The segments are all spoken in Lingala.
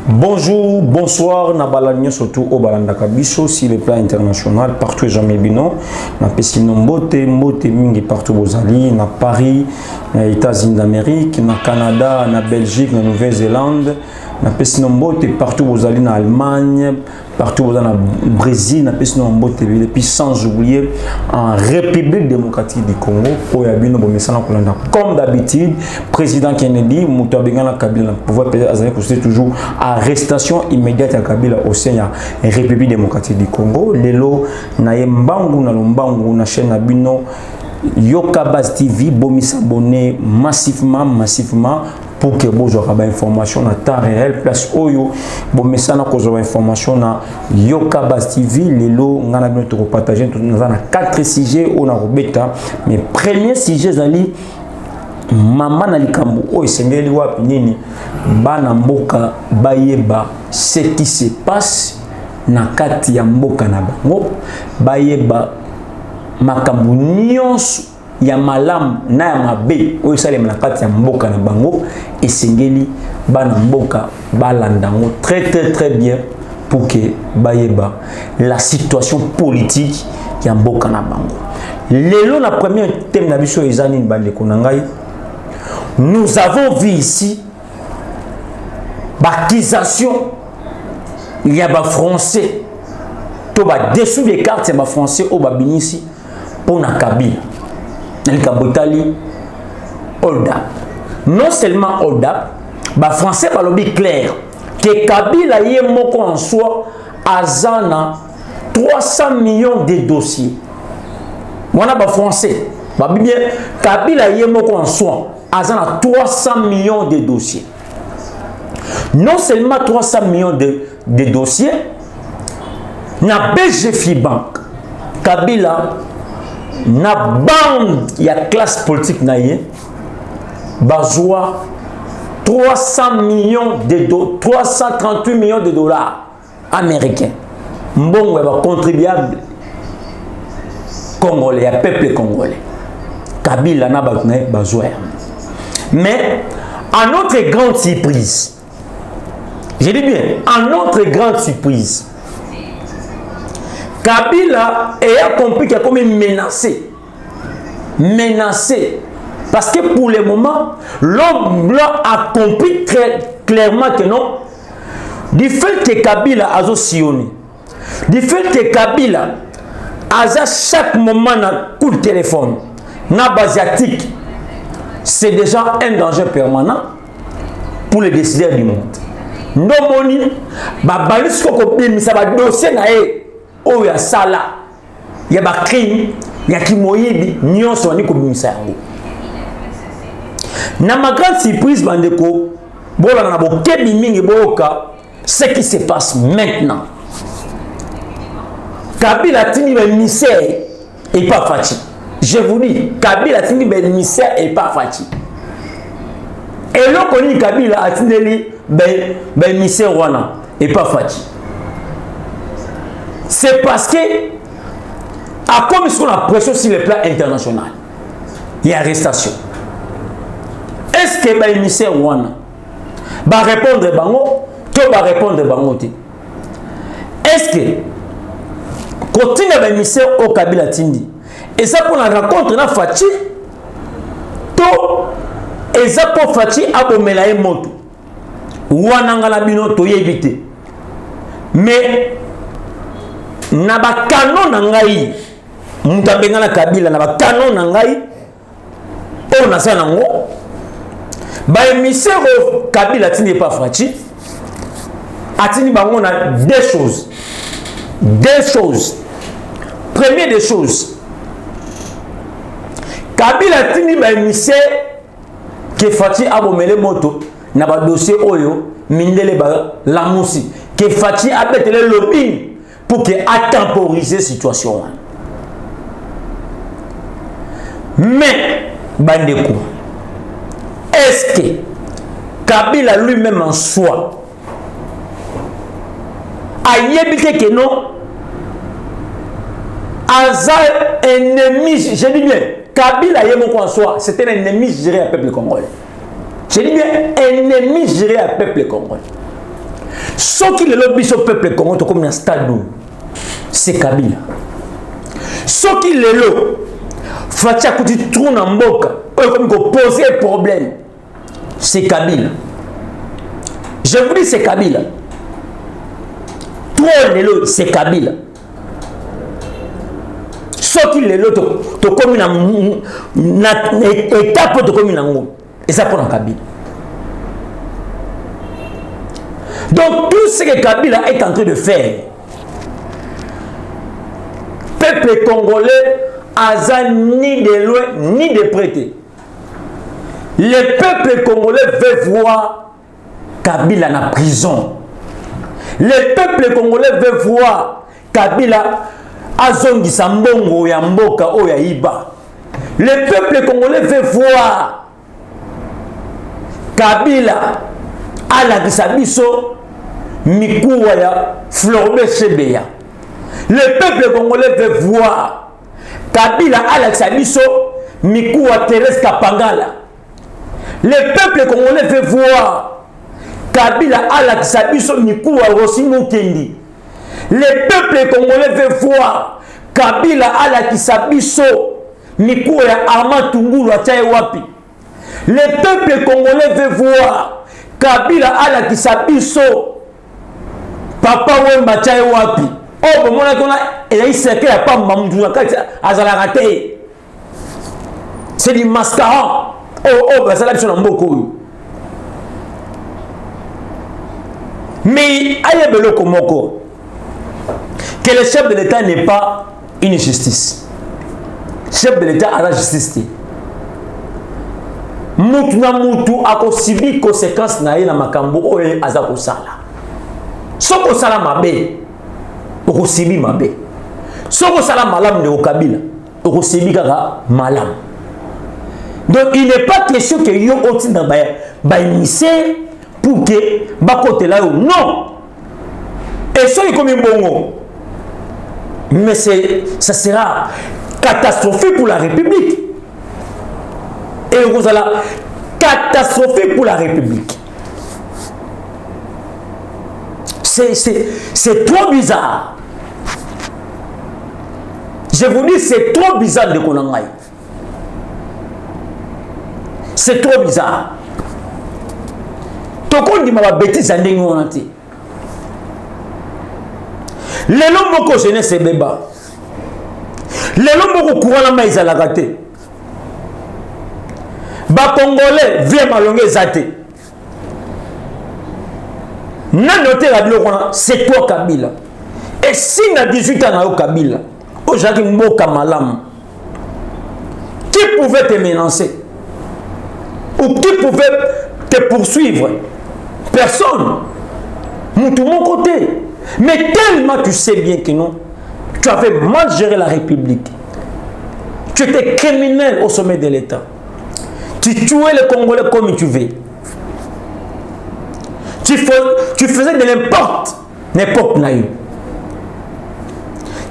Bonjour, bonsoir, Nabalanyo surtout au Balandaka Bisso, sur le plan international, partout jamais bino, na pesino mbote mingi partout aux alliés, na Paris, na États-Unis d'Amérique, na Canada, na Belgique, na Nouvelle-Zélande, na pesino mbote partout aux alliés, na Allemagne, partout dans le Brésil, na pesino mbote et puis sans oublier en République démocratique du Congo, où yabino bomesana kolanda comme d'habitude, président Kennedy, Moutabengana Kabila, pouvoir peut-être toujours arrestation immédiate à Kabila au sein de la République démocratique du Congo. Lelo na yembangu na lombangu na chaîne Abino Yokabaz TV bomi s'abonner massivement pour que vous ayez information na temps réel place oyo bomi sana ko information na Yokabaz TV lelo ngana bino to partager dans 4 sujets on a robeta mais premier sujet zali Maman na likambo oyo sengeli wapi nini bana mboka bayeba ce qui se passe na kati ya mboka na bango bayeba makambo nyonso ya malamu na ya mabe oyo salema na kati ya mboka na bango esengeli bana mboka balandango très bien pour que bayeba la situation politique ya mboka na bango. Lelo na premier thème na biso ezani bandeko na ngai. Nous avons vu ici l'accusation, il y a des Français, dessous des cartes, il y a des Français au Babinisi pour la Kabila. Il y a hold up. Non seulement hold up, les Français ont dit clair que Kabila y est moko en soi à Zana 300 millions de dossiers. Voilà les Français. Kabila y est moko en soi. À 300 millions de dossiers. Non seulement 300 millions de dossiers, na BGFI Bank, Kabila, na bande, il y a classe politique naïe, bazoua 338 millions de dollars américains. Mbongo est contribuable congolais, un peuple congolais. Kabila na bazoua. Mais, à notre grande surprise, je dis bien, à notre grande surprise, Kabila a compris qu'il a comme menacé. Parce que pour le moment, l'homme blanc a compris très clairement que non. Du fait que Kabila a sionné, du fait que Kabila a chaque moment un coup de téléphone, na basiatique, c'est déjà un danger permanent pour les décideurs du monde. Nomoni, babalis koko bimisa ba dossier na e o ya sala, ya ba crime, ya kimoyibi nyonso ni ko bimisa yango. Na ma grande surprise bandeko, bola na bo kebi mingi boka, ce qui se passe maintenant. Kabila tini ba misère et pas fatigué. Je vous dis, Kabila a tenu ben misère et pas fatigué. Et là, qu'on dit Kabila a tenu ben misère wana et pas fatigué. C'est parce que, à comme ils la pression sur le plan international, il y a arrestation. Est-ce que ben misère wana va répondre bango, tu vas répondre bango te? Est-ce que, continue ben misère au Kabila tindi? Et ça pour la rencontre na Fati to et ça pour Fati abomela moto wananga la bino to yebite mais na ba canon na ngai mutabenga na Kabila na ba canon na ngai o na sana ngo ba émissaire Kabila tini pas Fati atini bango na deux choses première des choses Kabila tini ba émissaire que Fati abomele moto na ba dossier oyo mindele ba lamusi que Fati a betele lobbying pour que a temporiser situation. Mais bandeko, est-ce que Kabila lui-même en soi a yebité que non Azal ennemi, je dis bien Kabila Yemoko en soi, c'était un ennemi géré à peuple congolais. Je dis bien ennemi géré à peuple congolais. Ce qui est le biso peuple Congo comme un stade, c'est Kabila. Ce qui est le Fatia Kouti tourne en boca, comme poser un problème, c'est Kabila. Je vous dis, c'est Kabila. Trop le c'est Kabila. Ce qui est le to comme une étape de comme et ça pour un Kabila. Donc tout ce que Kabila est en train de faire, peuple congolais a ni de loin ni de près. Le peuple congolais veut voir Kabila en prison. Le peuple congolais veut voir Kabila azongi sambongo ya mboka o ya iba. Le peuple congolais veut voir Kabila alakisa biso mikuwa ya Florbe Chebeya. Le peuple congolais veut voir Kabila alakisa biso mikuwa Thérèse Kapangala. Le peuple congolais veut voir Kabila alakisa biso mikuwa Rosimo Kendi. Le peuple congolais veut voir Kabila alakisa biso mikuwa ya Armand Tungulu ataye wapi. Le peuple congolais veut voir Kabila alakisa biso Papa Wemba ataye wapi. Oh, bon, il a secret à pas Mamdou azala raté. C'est du mascaron. Oh, ça l'a sur Mboko. Mais aïe belo komoko que le chef de l'État n'est pas une justice. Le chef de l'État a la justice. Mutu na mutu ako sibi conséquence na ye na makambo oye azako sala. Soko sala mabe, oko sibi mabe. Soko sala malam de Kabila, oko sibi kaka malam. Donc il n'est pas question que yo oti na ba émissaire pour que bakote là non. Et ça est comme un bongo. Mais ça sera catastrophique pour la République. Et vous allez catastrophique pour la République. C'est trop bizarre. Je vous dis, c'est trop bizarre de Konangaï. C'est trop bizarre. Toko ndi ma bêtise à ndenge wana te. Lelo moko jeunesse beba. Lelo moko courant ma ezalaka te. Ba congolais vie malonge zate. Na noter la biloko wana, c'est toi Kabila. Et si na 18 ans na Kabila, aujourd'hui mboka malam. Qui pouvait te menacer? Ou qui pouvait te poursuivre? Personne. De mon côté. Mais tellement tu sais bien que non, tu avais mal géré la République. Tu étais criminel au sommet de l'État. Tu tuais les Congolais comme tu veux. Tu faisais de n'importe naïf.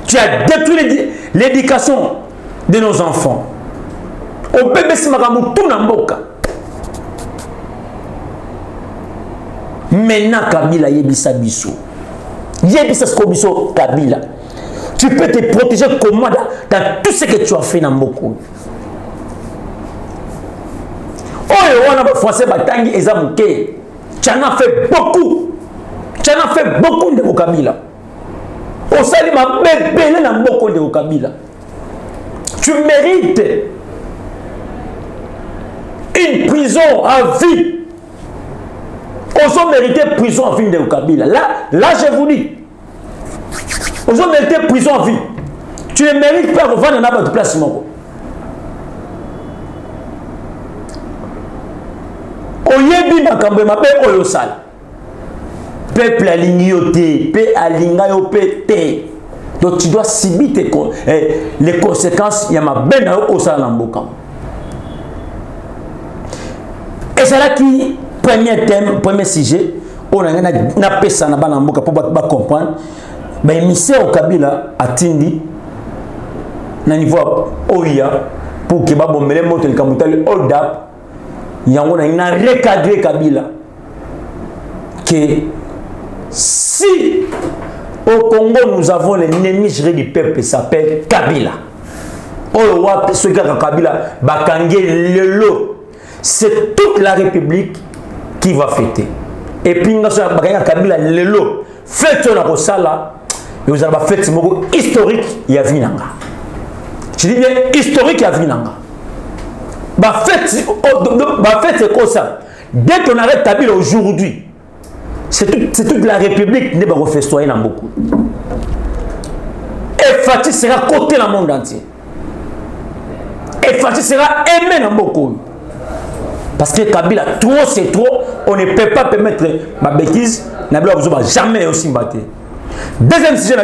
Tu as détruit l'éducation de nos enfants. Au bébé Simakamu tout n'amboka. Maintenant Kabila yebisa biso. Yebisa skobiso Kabila. Tu peux te protéger comment dans tout ce que tu as fait dans Mboko. Oh, on a français batangi ezamuke. Tu en as fait beaucoup. Tu en as fait beaucoup de Kabila. Au salima bébé dans Mboko de Kabila. Tu mérites une prison à vie. Ils ont mérité prison à vie de Kabila. Là, je vous dis. Ils ont mérité prison à vie. Tu ne mérites pas revendre dans votre place. Oyebi makambo mabe oyo sala. Peuple alignoté, peuple alignayoté. Donc tu dois subir les conséquences. Il y a ma benne au sala mboka. Et c'est là qui premier thème, premier sujet, on a fait ça pour comprendre. Mais émissaire au Kabila a tindi na niveau OIA pour que babo mele moto le kamutali hold up. Il y a recadré Kabila que si au Congo nous avons l'ennemi juré du peuple qui s'appelle Kabila. Oh, ce gars Kabila, Bakangé, Lelo, c'est toute la République qui va fêter. Et puis, nous avons Kabila, Lelo, fête la Rosala, et vous avez fait historique, il y a Vinanga. Je dis bien historique, il y a Vinanga. Fête, c'est quoi ça? Dès qu'on arrête Kabila aujourd'hui, c'est toute la République qui va festoyer dans beaucoup. Et Fatih sera côté dans le monde entier. Et Fatih sera aimé dans beaucoup. Parce que Kabila, trop c'est trop, on ne peut pas permettre ma bêtise, on ne va jamais aussi battre. Deuxième sujet,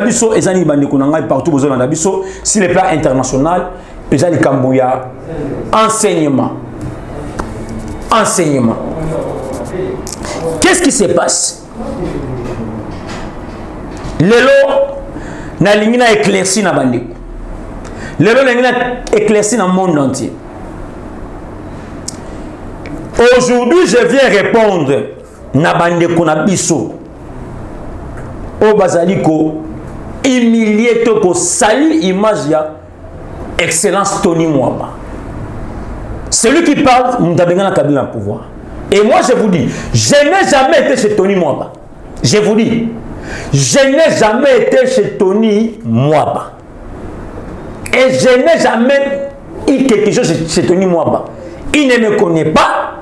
partout sur le plan international, les Kambouya, enseignement. Enseignement. Qu'est-ce qui se passe? Lelo na lingina éclairci na bandeko. Lelo na lingina éclairci dans le monde entier. Aujourd'hui, je viens répondre na bandeko na biso. O bazaliko humilié to ko sali image ya excellence Tony Mwaba. Celui qui parle, Moutabengana Kabila pouvoir. Et moi, je vous dis, je n'ai jamais été chez Tony Mwaba. Je vous dis, je n'ai jamais été chez Tony Mwaba. Et je n'ai jamais eu quelque chose chez Tony Mwaba. Il ne me connaît pas.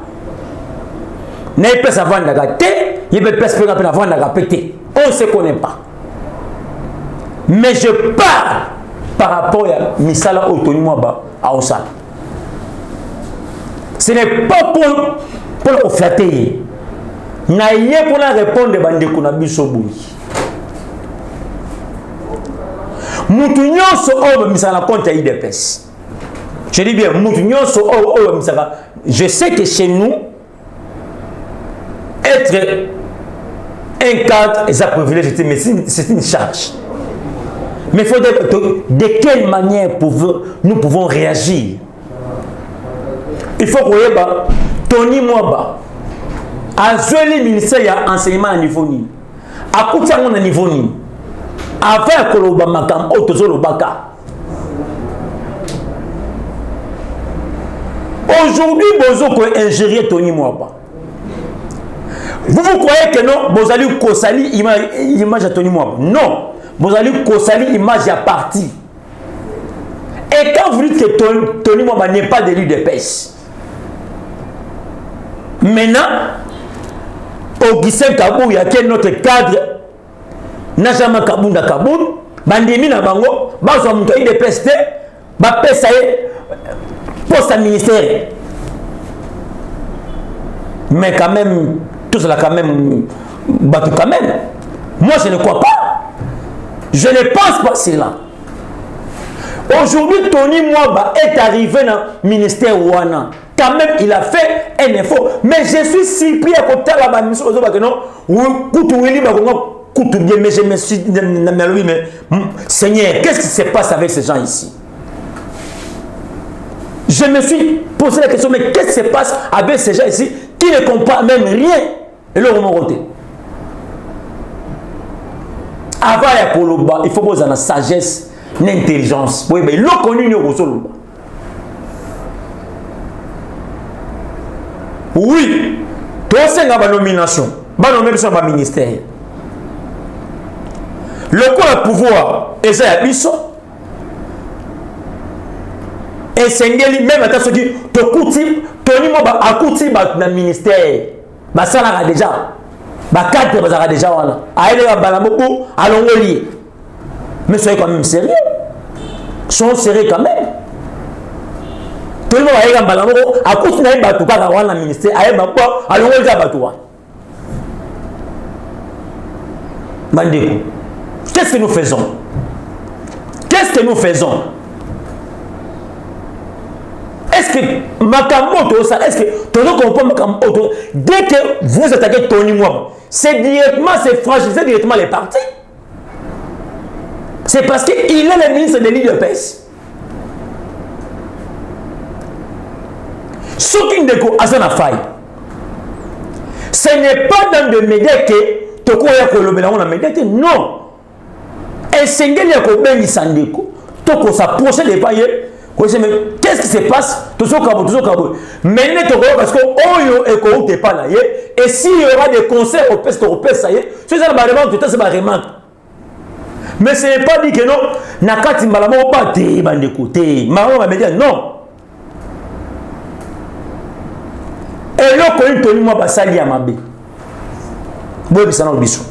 Il ne peut pas savoir d'agater. Il ne peut pas savoir d'agater. On ne se connaît pas. Mais je parle par rapport à Misala ou Tony Mwaba à Osala. Ce n'est pas pour le flatter. Naïe pour la répondre de bandeko na biso boui. Moutounyon so oba misala compte IDPS. Je dis bien moutounyon so oba misala. Je sais que chez nous être un cadre est un privilège, mais c'est une charge. Mais il faut de quelle manière nous pouvons réagir. Il faut que Tony Mwaba a joué le ministère d'enseignement à niveau ni. A coûté à niveau ni. Avant Koloba Makam, Otozolo Baka. Aujourd'hui, vous avez ingéré Tony Mwaba. Vous croyez que non, vous allez Kosali image à Tony Mwaba. Non, vous allez Kosali image à parti. Et quand vous dites que Tony Mwaba n'est pas d'élu de pêche, maintenant, Augustin Kabou, il y a quel notre cadre, Najama Kabou na Kabou, Bandemi na Bango, Bazo Moutoui de PST, Bapé Saye, poste à ministère. Mais quand même, tout cela quand même, Batou quand même. Moi je ne crois pas. Je ne pense pas cela. Aujourd'hui, Tony Mwaba est arrivé dans le ministère Ouana. Quand même, il a fait un effort. Mais je suis surpris à côté de la mission. Mais je me suis dit, mais Seigneur, qu'est-ce qui se passe avec ces gens ici? Je me suis posé la question, mais qu'est-ce qui se passe avec ces gens ici qui ne comprennent même rien et leur côté? Avant, il faut poser la sagesse, l'intelligence. Oui, mais l'eau connu, oui, toi c'est une nomination, nomination de ministère. Le quoi le pouvoir, et c'est à Bisso. Et c'est même à ce qui te coûte, Tony Mwaba a coûté dans le ministère. Ça l'a déjà. Cadre ça déjà. Aïe, Balamoko, allons au lit. Mais soyez quand même sérieux. Sont sérieux quand même. Tout le monde a un ballon, à cause d'un bateau, pas avoir le ministère, à un bateau, allons au bateau. Mandeko, qu'est-ce que nous faisons? Qu'est-ce que nous faisons? Est-ce que Makamoto, est-ce que Tony comprend Makamoto? Dès que vous attaquez Tony Mwaba, c'est directement, c'est fragilisé directement les partis. C'est parce qu'il est le ministre de l'île de Pes. Ce qui ne a faille. Ce n'est pas dans le médias que tokoya kolobela on a médiaté non et sengeli ya ko bengi sandeko toko s'approcher des païens. Mais qu'est-ce qui se passe? Toujours cabo. Maintenant, parce que Oyo et Kou t'es pas là. Et s'il y aura des concerts au PES, ça y est, c'est ça la remarque, tout ça c'est ma remarque. Mais ce n'est pas dit que non, Nakati Malamo pas te bande côté. Maman va me dire non. Et là, quand il toni moi basali à ma bé. Boy bisa na biso.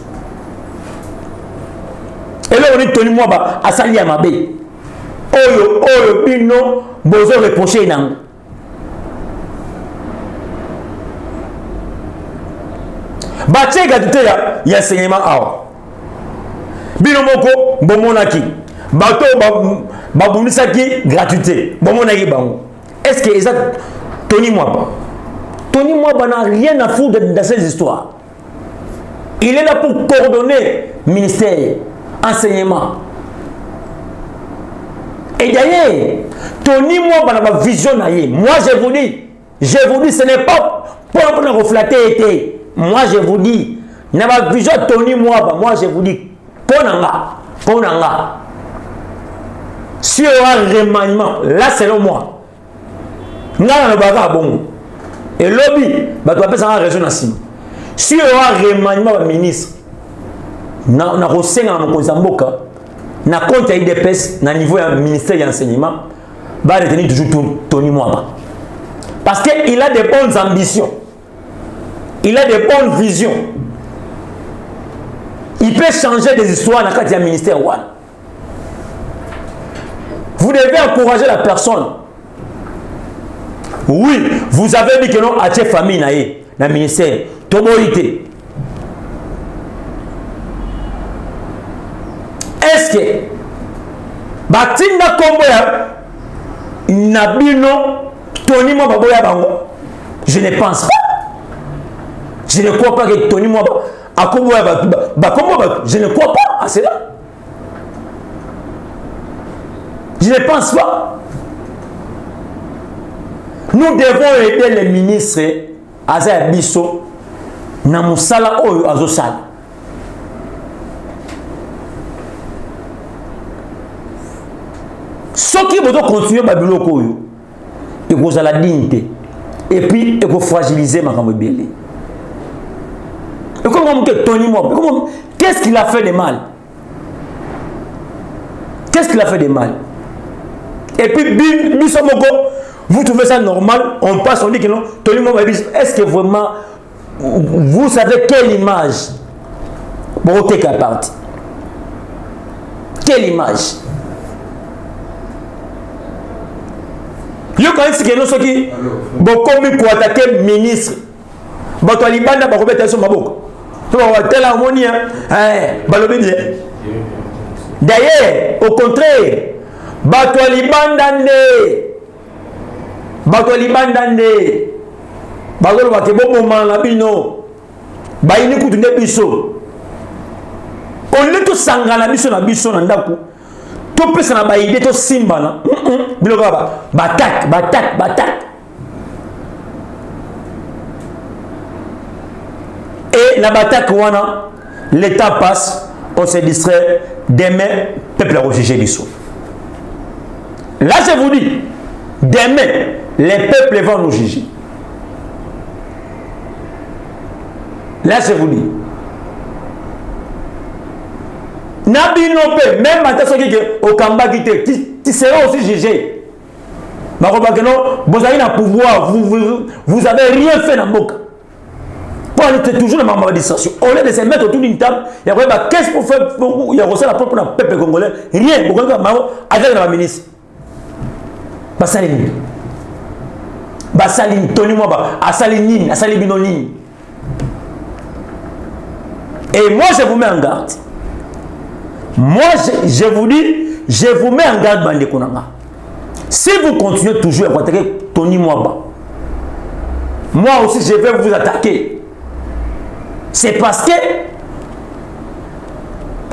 Et là, on dit toni moi basali à ma bé. Oyo bino bozo reprocher nango batie gratuité ya enseignement awa bino moko bomonaki bato babumisaki gratuité bomonaki bango est-ce que ça Tony Mwaba n'a rien à foutre dans ces histoires. Il est là pour coordonner ministère enseignement. Et d'ailleurs, Tony Mwaba n'a pas vision. Moi, je vous dis, ce n'est pas pour nous refléter. Moi, je vous dis, il n'a pas vision Tony Mwaba. Moi, je vous dis, Ponanga. Si il y aura un remaniement, là, selon moi, nous avons bon. Et lobby, tu vas faire ça en région nationale. Si il y aura un remaniement, ministre, nous avons reçu un Mozamboka. Na compte IDPS, na niveau du ministère de l'enseignement, va retenir toujours Tony Mwaba. Parce qu'il a des bonnes ambitions. Il a des bonnes visions. Il peut changer des histoires dans le ministère. Vous devez encourager la personne. Oui, vous avez dit que non à tes familles dans le ministère. Toboïté. Est-ce que Batinda Komboya Nabino Tony Mwaba Boya Bango? Je ne pense pas. Je ne crois pas que Tony Mwaba a Komboya Bakombo. Je ne crois pas à cela. Je ne pense pas. Nous devons aider les ministres Aza Bisso Namusala Oyo Azosala. Ce qui veut continuer à Babiloko, il faut la dignité. Et puis, il faut fragiliser ma camobile. Et comment Tony Mwaba, qu'est-ce qu'il a fait de mal? Qu'est-ce qu'il a fait de mal? Et puis, vous trouvez ça normal? On passe, on dit que non, Tony Mwaba, est-ce que vraiment, vous savez quelle image? Bon, t'es capable. Quelle image? Yo quand c'est que nous ceux qui bokomi pour attaquer ministre bato libanda ba kobeta so maboko to ba tela harmonie balobi bien. D'ailleurs au contraire bato libanda nde bazolo ba ke bobo manga bino ba ini kutu nde biso on le to sangana biso na ndaku. Tout peut s'en abailler, tout simba, batak. Et la bataille, l'État passe, on se distrait, demain, peuple a rejeté du saut. Là, je vous dis, demain, les peuples vont nous juger. Là, je vous dis. Nabinope, même à au Kamba tu seras aussi jugé. Vous avez un pouvoir, vous avez rien fait dans le monde. Pour aller toujours dans ma distraction. Au lieu de se mettre autour d'une table, il y a qu'est-ce pour faire il y a reçu la propre peuple congolais. Rien. Vous avez avec la ministre. Basaline. Tony Mwaba. Asaline, Asaline Binoni. Et moi, je vous mets en garde. Moi, je vous dis, je vous mets en garde, Bande Konanga. Si vous continuez toujours à attaquer Tony Mwaba, moi aussi, je vais vous attaquer. C'est parce que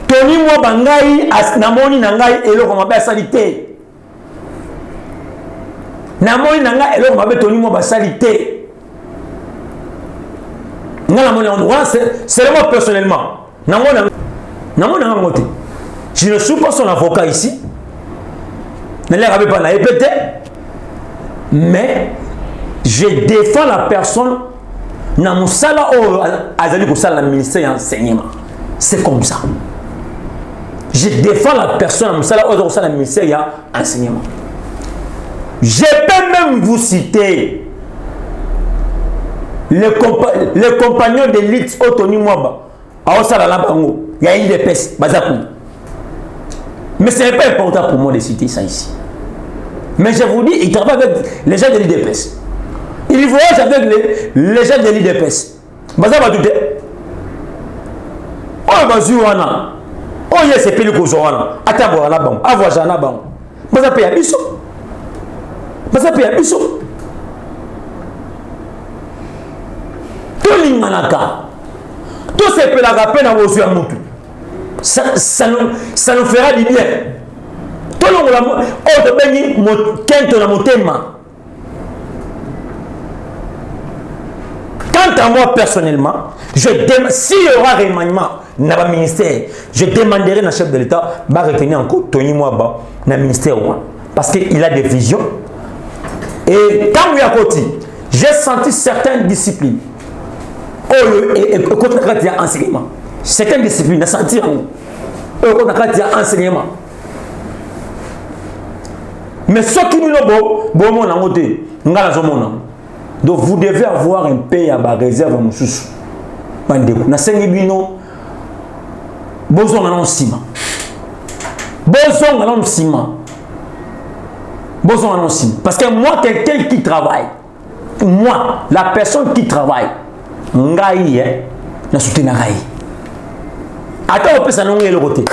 Tony Mwaba ngai namoni nangai elo ko mabe salité. Namoni nangai elo ko mabe Tony Mwaba salité. C'est moi personnellement. Je ne suis pas son avocat ici. Mais je défends la personne dans mon sala au ministère de l'enseignement. C'est comme ça. Je défends la personne dans mon sala au ministère de l'enseignement. Je peux même vous citer les compagnons de l'élite Otoni Mwaba. Il y a une dépêche. Mais ce n'est pas important pour moi de citer ça ici. Mais je vous dis, il travaille avec les gens de l'IDPS. Il voyage avec les gens de l'IDPS. Baza va douter. Oh, bazu wana. Oh, il y a ces pellicles wana. Attends, voilà, bon. Avoisana, bon. Baza paye à biso. Baza paye à biso. Tout l'inganaka. Tout ces pelaka peine à vos yeux à moutou. Ça nous fera du bien. Tout le monde, quant à moi personnellement, s'il y aura remaniement dans le ministère, je demanderai au chef de l'État de retenir encore Tony Mwaba dans le ministère. Parce qu'il a des visions. Et quand il y a côté, j'ai senti certaines disciplines. Et quand il y a enseignement, certaines disciplines, à sentir quand il y a enseignement. Mais ce qui nous donc vous devez avoir un pays à la réserve. Parce que moi, quelqu'un qui travaille, moi, la personne qui travaille, je soutiens. Attends, on peut s'en aller le côté.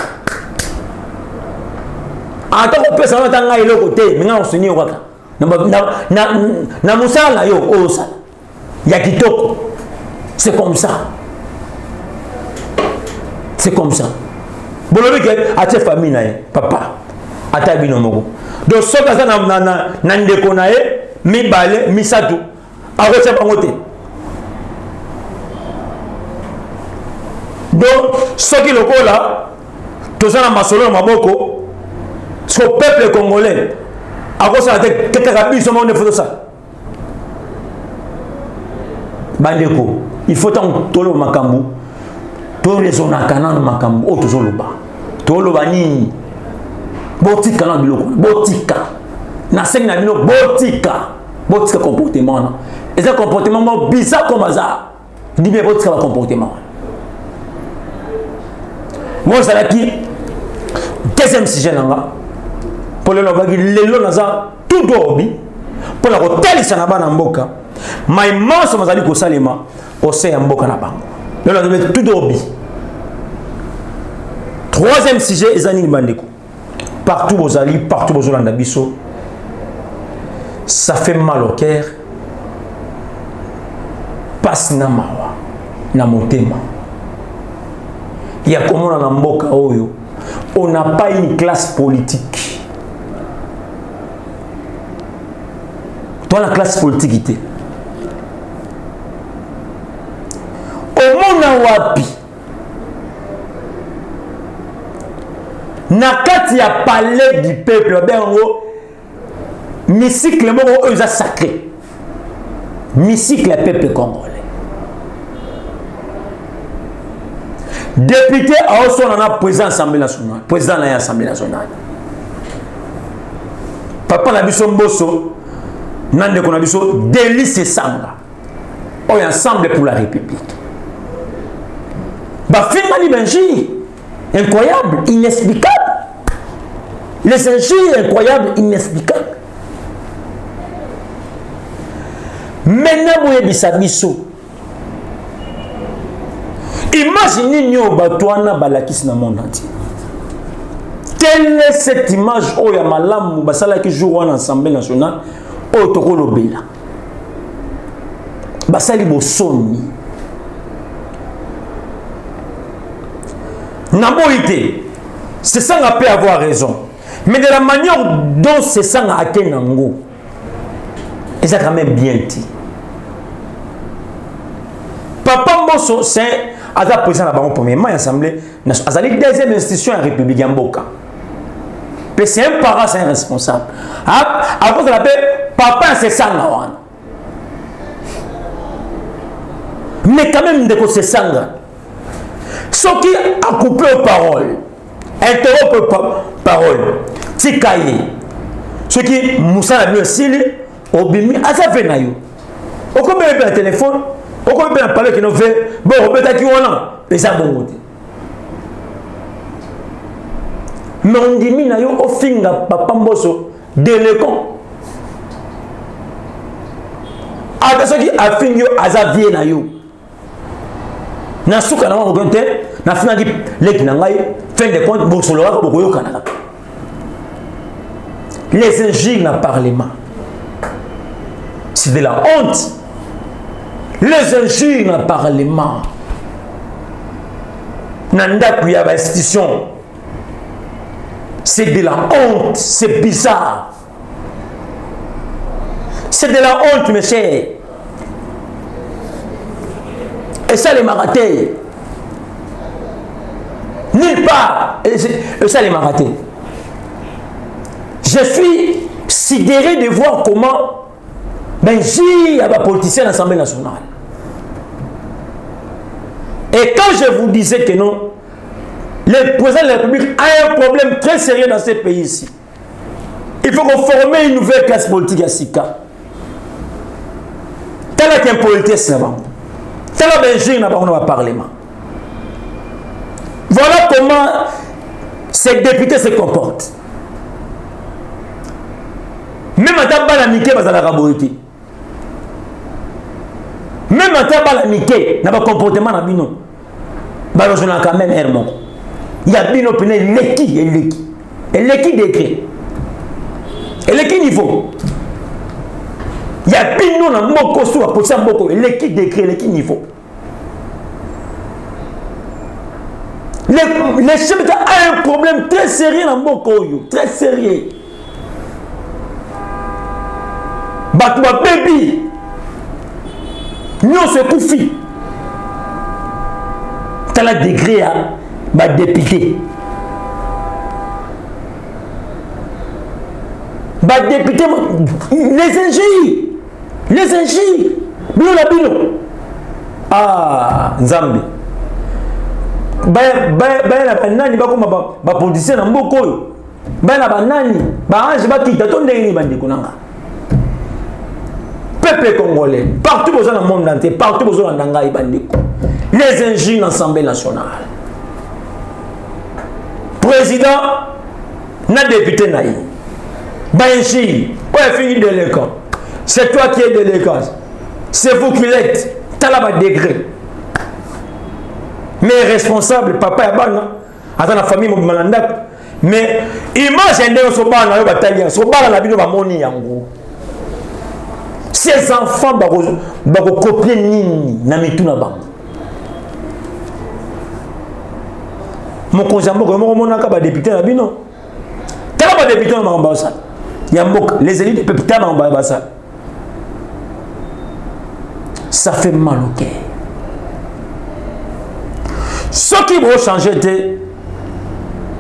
Attends, on peut s'en aller le côté. Mais on se dit, na musala yo osa ya kitoko. C'est comme ça. C'est comme ça. Bolobi ke ate famille na papa ata bino moko. Donc soka za na ndeko na ye mibale misatu akocha bangote. Donc soki lokola tozana masolo maboko so peuple congolais. Bandeko, il faut tant tolo makambu, tolo les onakana makambu, o tozoloba, tolo bani, botika na biloko, botika, na seng na biloko, botika comportement, et ça comportement bizarre comme ça, dis bien botika comportement. Moi ça là qui deuxième sujet là. Pour le lobby, les lois tout dormi pour la hôtel sanaba mboka. My maso mazali ko salema au sein mboka na bango. Le lobby tout dormi. Troisième sujet ezani bandeko. Partout aux alliés, partout aux Olanda biso. Ça fait mal au cœur. Passe na mawa na motema. Il y a comment na mboka oyo. On n'a pas une classe politique. Dans la classe politique, au monde wapi, nakati ya palais du peuple, mystique le mot eux sacré, mystique le peuple congolais. Député a aussi on a président de l'Assemblée nationale, président de l'Assemblée nationale. Papa la biso mboso. Nande qu'on a dit délice sanga. On est ensemble pour la République. Bah finalement l'injure incroyable, inexplicable. Les injures incroyables, inexplicables. Maintenant vous êtes biso. Imaginez nous batouana balakis dans le monde entier. Quelle est cette image où il y a malam basala qui joue en Assemblée nationale? Otokolobela basali bosoni naboité c'est ça qu'on peut avoir raison mais de la manière dont c'est ça qu'on a kenango et ça quand même bien dit papa Mbosso, c'est un président de la premièrement l'Assemblée nationale. Il y a deuxième institution à la République Yamboka. C'est un parent, c'est un responsable. À cause de la paix, papa, c'est ça. Mais quand même, c'est ça. Ce qui a coupé aux paroles, interrompt parole, tikaye. Ce qui Moussa a bien scellé, Obimi, à sa fin, au combien de téléphone, au combien de parler qui nous fait, bon, on peut être et ça bon côté. Mais on dit, au fin, papa Mbosso, délécon. Avec ce qui a fini à sa vie, Nasuka na wango na fina ki leki na ngai fin de compte bosolo ka bokoyo kanaka. Les injures na parlement. C'est de la honte. Les injures na parlement. Nanda kuya ba institution. C'est de la honte, c'est bizarre. C'est de la honte, mes chers. Et ça, les m'a raté. Nulle part. Et ça, les m'a raté. Je suis sidéré de voir comment il y a des politiciens de l'Assemblée nationale. Et quand je vous disais que non, le président de la République a un problème très sérieux dans ce pays ici. Il faut qu'on forme une nouvelle classe politique à Sika. Tel qu'un politicien là-bas. Dans le Parlement. Voilà comment ces députés se comportent. Même à ta balamité, dans la raboïté. Même à ta balamité, dans le comportement de Bino. Je n'ai quand même hermon. Il y a Bino Pine, l'équipe et l'équipe. Et l'équipe décret. Et l'équipe niveau. Il y a Bino dans Moko Soua pour ça Moko. Et l'équipe décret, l'équipe niveau. Les chefs ont un problème très sérieux dans Moko. Très sérieux. Batouba baby. Nous se koufi. T'as la degré à député. Député, les injures. Les injures. Bilo la bilo. Ah, Nzambi. Nani ba politicien na mboko oyo. Ba nani ba ange ba kita to ndenge bandi kunanga. Peuple congolais, partout dans le monde entier, partout dans le monde, les injures de l'Assemblée nationale. Président, n'a député naï. Banchi, où est fini de l'école? C'est toi qui es de l'école. C'est vous qui l'êtes. T'as là-bas degré. Mais responsable, papa et ban, attends la famille, mon malanda. Mais imagine ce ban, la bataille, ce ban, la bino va moni en gros. Ces enfants vont copier nini na mituna bang. Mon conjambo comment on a député na bino. T'as pas député na mbasa. Yambok les élites de peuple na mbasa. Ça fait mal au cœur. Ce qui va changer de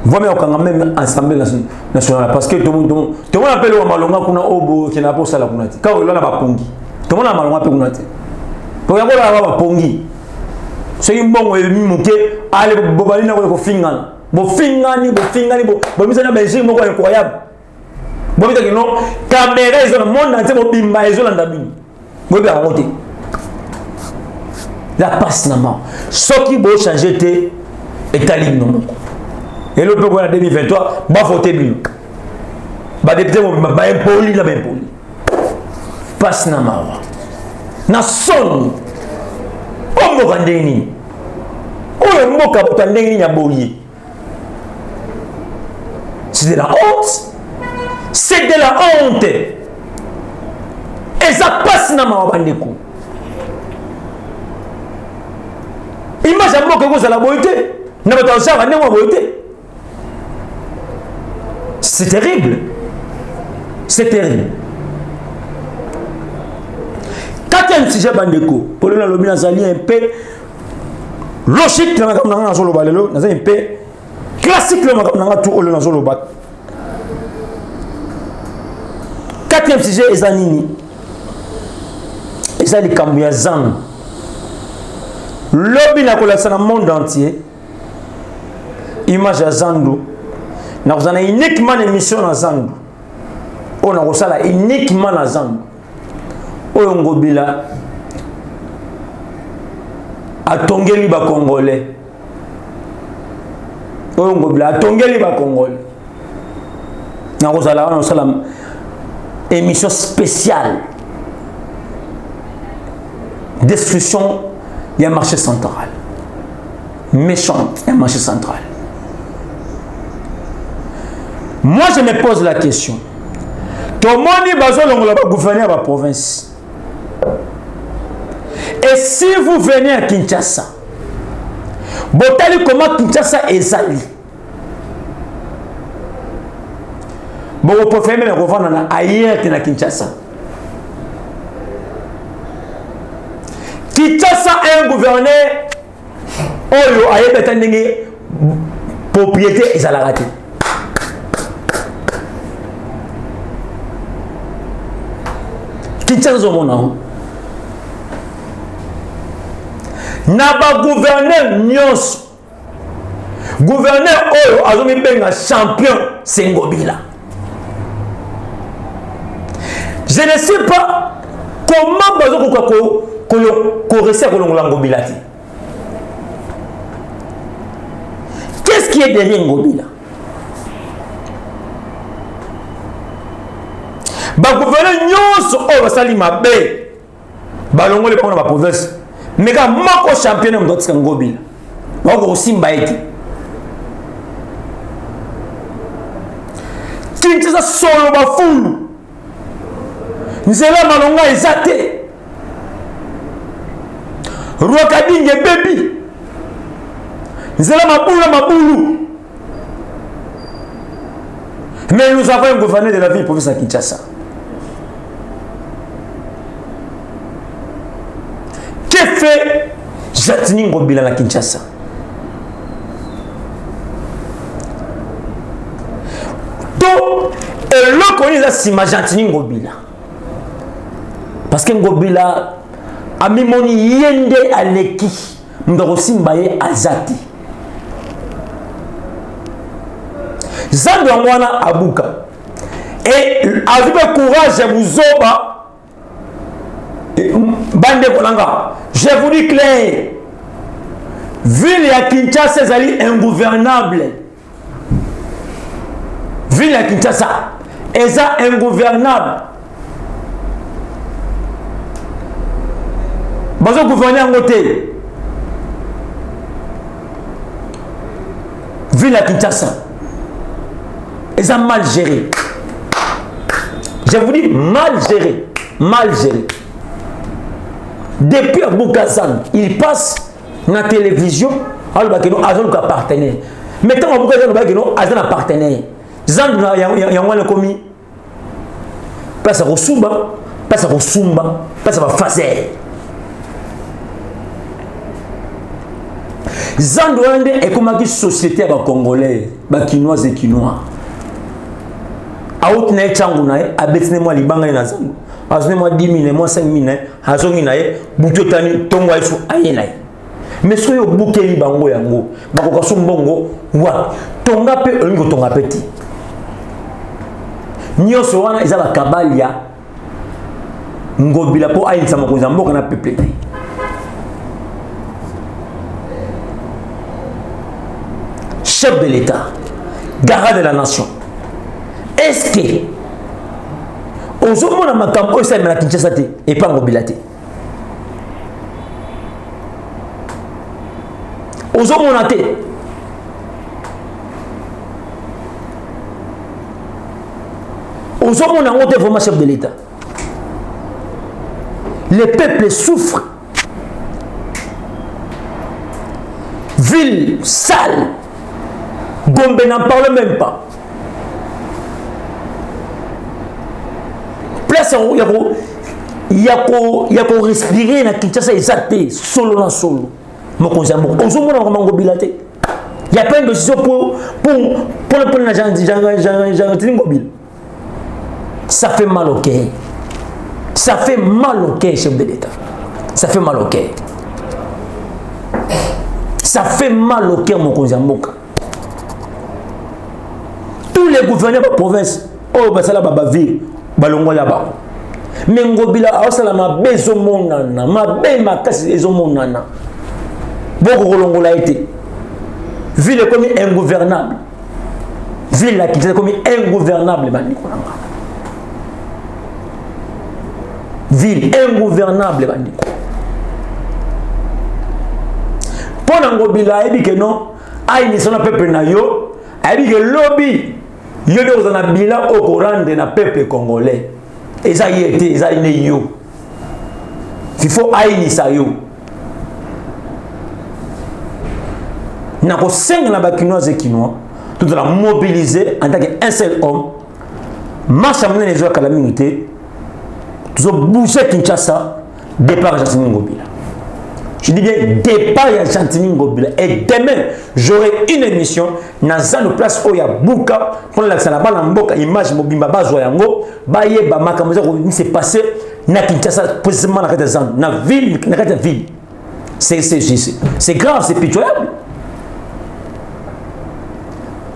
vraiment quand même Assemblée nationale parce que tout le monde appelle au malonga kuna obo qui n'a pas ça la kunati quand on a pas pongi tout le monde a malonga pe kunati pour y avoir la pongi c'est une bonne et muke allez bobali na ko fingana bo fingani bo misana Belgique moko incroyable bo bita que non caméra ils ont le monde entier bo bimba ils ont la ndabini bo bien raconter la passe na mort ce qui va changer te est aligné non. Et le peuple en 2023, va voter bien. Va député, va impoli, va impoli. Passe na mawa. Na son. O mo kandeni. O mo kaputandeni ya boyi. C'est de la honte. C'est de la honte. Et ça passe na mawa bandeko. Imagine moi que vous allez la boyité. N'a pas de ça, n'a pas boyité. C'est terrible. C'est terrible. Quand il y a un sujet bandeko, pour le lobby nazali un peu logique na makambo nanga nazoloba lelo naza mpe classique le makambo nanga tout ole nazoloba. Quatrième sujet eza nini? Eza likambo ya zandu. Lobi na kolakisa na monde entier image ya zandu na kozana uniquement na émission na zandu oyo na kosala uniquement na zandu oyo Ngobila atongeli ba congolais oyo Ngobila atongeli ba congolais na kosala émission spéciale destruction il y a un marché central méchante, un marché central. Moi je me pose la question, tout le monde va gouverner la province, et si vous venez à Kinshasa, botali comment Kinshasa est sali, bon vous pouvez même revendre ailleurs que na Kinshasa. Kinshasa est un gouverneur oyo ayebeta ndenge propriété ezalaka te. Kinshasa zomona na ba gouverneur nyonso gouverneur oyo azomi benga champion c'est Ngobila. Je ne sais pas comment bazo korese kolongola Ngobila te. Qu'est-ce qui est derrière Ngobila? Ba gouverneur nyonso oyo basali mabe balongole pona ba province meka moko champion mdo tsika Ngobila bako osimba ete Kinshasa solo bafulu nzela malonga ezate Rwakadinge baby nzela mabulu mais nous avons un gouverneur de la ville province à Kinshasa. Que fait Jatini Ngobila à Kinshasa? Donc et là qu'on est à Jatini Ngobila parce que Ngobila a mis mon yende à l'équipe Ndorosimbaye Azati. Zandouana Abuka. Et avec le courage, je vous oba. Bande Kolanga. Je vous dis clair. Ville à Kinshasa, c'est ingouvernable. Ville à Kinshasa, c'est ingouvernable. Bazo gouverner en côté. Ville à Kinshasa. Ils ont mal géré. Je vous dis mal géré. Mal géré. Depuis Boukazan, il passe dans la télévision. Alors qu'il y a un partenaire. Maintenant, Boukazan, il y a un partenaire. Zand, il y a un commis. Place à Rosumba. Place à Rosumba. Place à Fazer. Zandouande est comme une société congolaise, Kinoise et Kinois. Aout na changu na abetine moi libanga na zangu. Azone moi 10 000, moi 5 000, azongi na butotani tongo ifu ayena. Mais soyo buke libango yango, bakoka sombongo wa tonga pe olingo tonga peti. Nyoso wana ezala kabalia Ngobila po ayinsa makoza mboka na peuple. Chef de l'État, garant de la nation. Est-ce que aux hommes de ma campagne, ça m'a Kinshasa et pas Ngobila te. Aux hommes on a été. Aux hommes on a monté vraiment chef de l'État. Les peuples souffrent. Ville sale. Gombe n'en parle même pas. Place où il y a qu'à respirer dans Kinshasa exacté, solo dans solo. mokonzi mboka ozomona vraiment ngobila te. Il y a pas une décision pour la Jean Ngobila. Ça fait mal au cœur. Ça fait mal au cœur, chef de l'État. Ça fait mal au cœur. Ça fait mal au cœur, mon cousin Mboka. Tous les gouverneurs de la province, oh, bah ça là, bah ville, bah l'ongo là-bas. Mais Ngobila, oh, ça là, ma bezo monana, ma be ma casse ezo monana. Beaucoup l'ongo là été. Ville est comme ingouvernable. Ville là qui est comme ingouvernable, Bandikonanga. Ville ingouvernable, Bandiko. Pour Ngobila, il dit que non, il n'y a pas de peuple na yo, il dit que lobby, il y a un bilan au courant de la peuple congolais. Et ça y était, ça y est yo. Il faut aïni ça yo. N'a pas 5 Nabakinois et Kinois, tout la mobiliser en tant qu'un seul homme, marche à mener les autres calamités, tout ça bouger Kinshasa, départ Jantini Ngobila. Je dis bien départ Jantini Ngobila. Et demain, j'aurai une émission dans une place où il y a Bouka, pour la Salaba, Namboka, image Mobimba, Bazoyango, Baye, Bamaka, il s'est passé na Kinshasa, précisément dans la ville, dans la ville. C'est grave, c'est pitoyable.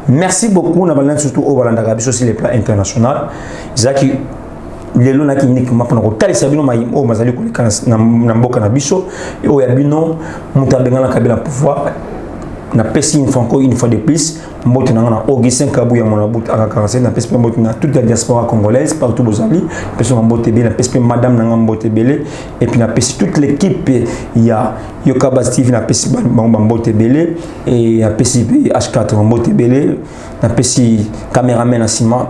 Merci beaucoup, surtout au Balandagabi, sur les plans internationaux. Zaki, les lois qui uniquement pendant que les sabino maïm au mazali namboka na biso et au yabino mutabenga la kabila pouvoir na pesi une fois de plus mbote na Augustin Kabou ya monabut aka 47 na pesi mbote na toute la diaspora congolaise partout bozali pesi mbote belé na pesi madame na mbote belé et puis na pesi toute l'équipe il y a Yoka Steve na pesi mbote belé et na pesi H4 mbote belé na pesi caméraman na Sima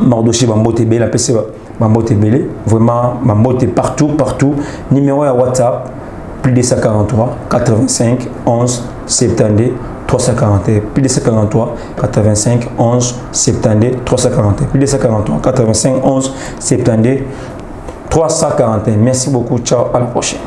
Mardoché Bambote Belé, la PC Bambote Belé, vraiment Bambote partout. Numéro à WhatsApp, plus de 143 85 11 72 341. Plus de 143 85 11 72 341. Plus de 143 85 11 72 341. Merci beaucoup, ciao, à la prochaine.